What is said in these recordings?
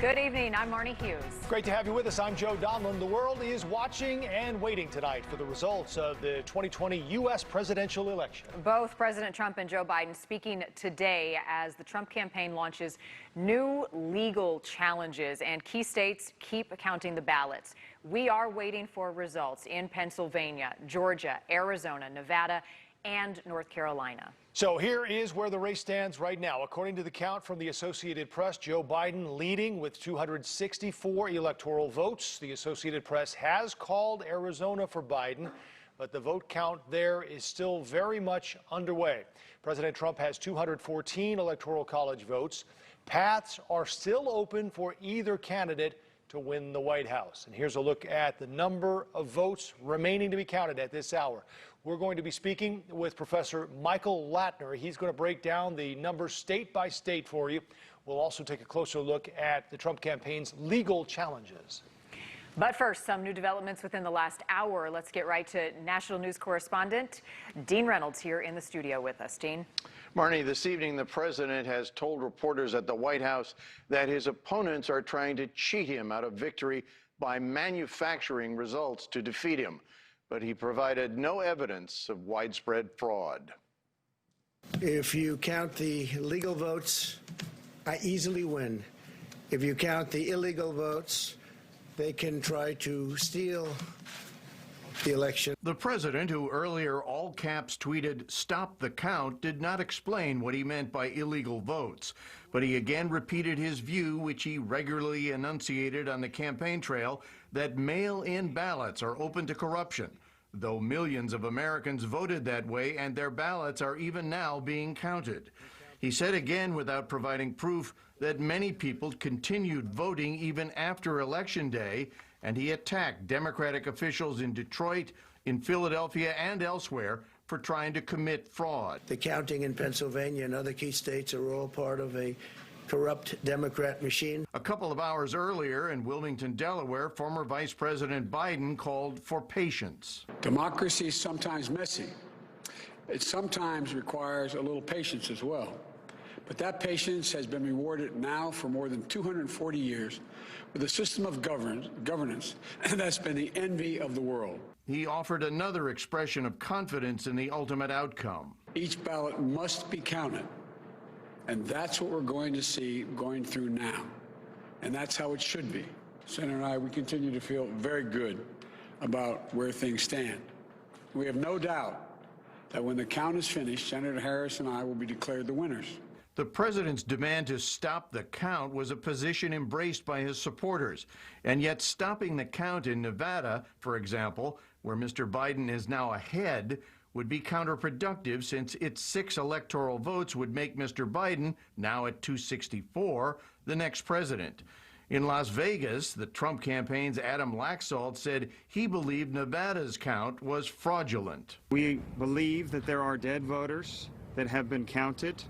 Good evening. I'm Marnie Hughes. Great to have you with us. I'm Joe Donlin. The world is watching and waiting tonight for the results of the 2020 U.S. presidential election. Both President Trump and Joe Biden speaking today as the Trump campaign launches new legal challenges and key states keep counting the ballots. We are waiting for results in Pennsylvania, Georgia, Arizona, Nevada, and North Carolina. So here is where the race stands right now. According to the count from the Associated Press, Joe Biden leading with 264 electoral votes. The Associated Press has called Arizona for Biden, but the vote count there is still very much underway. President Trump has 214 electoral college votes. Paths are still open for either candidate to win the White House. And here's a look at the number of votes remaining to be counted at this hour. We're going to be speaking with Professor Michael Latner. He's going to break down the numbers state by state for you. We'll also take a closer look at the Trump campaign's legal challenges. But first, some new developments within the last hour. Let's get right to national news correspondent Dean Reynolds here in the studio with us. Dean. Marnie, this evening the president has told reporters at the White House that his opponents are trying to cheat him out of victory by manufacturing results to defeat him. But he provided no evidence of widespread fraud. If you count the legal votes, I easily win. If you count the illegal votes, they can try to steal the election. The president, who earlier all caps tweeted, "Stop the count," did not explain what he meant by illegal votes. But he again repeated his view, which he regularly enunciated on the campaign trail, that mail-in ballots are open to corruption, though millions of Americans voted that way and their ballots are even now being counted. He said again, without providing proof, that many people continued voting even after Election Day, and he attacked Democratic officials in Detroit, in Philadelphia, and elsewhere for trying to commit fraud. The counting in Pennsylvania and other key states are all part of a corrupt Democrat machine. A couple of hours earlier in Wilmington, Delaware, former Vice President Biden called for patience. Democracy is sometimes messy. It sometimes requires a little patience as well. But that patience has been rewarded now for more than 240 years with a system of governance that's been the envy of the world. He offered another expression of confidence in the ultimate outcome. Each ballot must be counted. And that's what we're going to see going through now. And that's how it should be. Senator and I, we continue to feel very good about where things stand. We have no doubt that when the count is finished, Senator Harris and I will be declared the winners. The president's demand to stop the count was a position embraced by his supporters. And yet stopping the count in Nevada, for example, where Mr. Biden is now ahead, would be counterproductive since its 6 electoral votes would make Mr. Biden, now at 264, the next president. In Las Vegas, the Trump campaign's Adam Laxalt said he believed Nevada's count was fraudulent. We believe that there are dead voters that have been counted.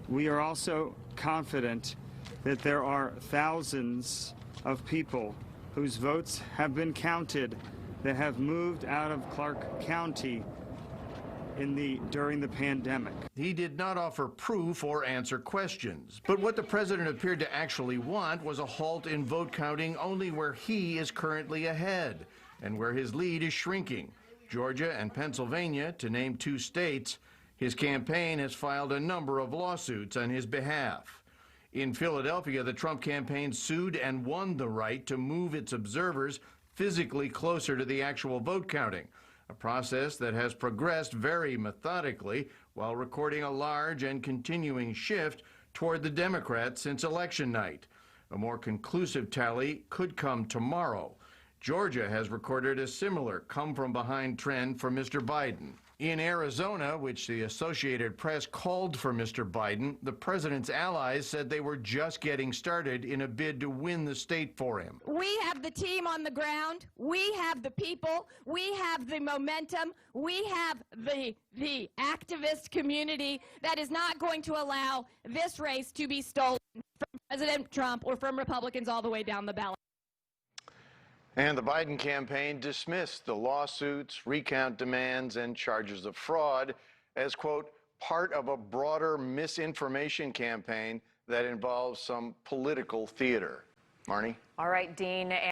We are also confident that there are thousands of people whose votes have been counted that have moved out of Clark County during the pandemic. He did not offer proof or answer questions. But what the president appeared to actually want was a halt in vote counting only where he is currently ahead and where his lead is shrinking. Georgia and Pennsylvania, to name 2 states. His campaign has filed a number of lawsuits on his behalf. In Philadelphia, the Trump campaign sued and won the right to move its observers physically closer to the actual vote counting, a process that has progressed very methodically while recording a large and continuing shift toward the Democrats since election night. A more conclusive tally could come tomorrow. Georgia has recorded a similar come-from-behind trend for Mr. Biden. In Arizona, which the Associated Press called for Mr. Biden, the president's allies said they were just getting started in a bid to win the state for him. We have the team on the ground. We have the people. We have the momentum. We have the activist community that is not going to allow this race to be stolen from President Trump or from Republicans all the way down the ballot. And the Biden campaign dismissed the lawsuits, recount demands, and charges of fraud as, quote, part of a broader misinformation campaign that involves some political theater. Marnie? All right, Dean.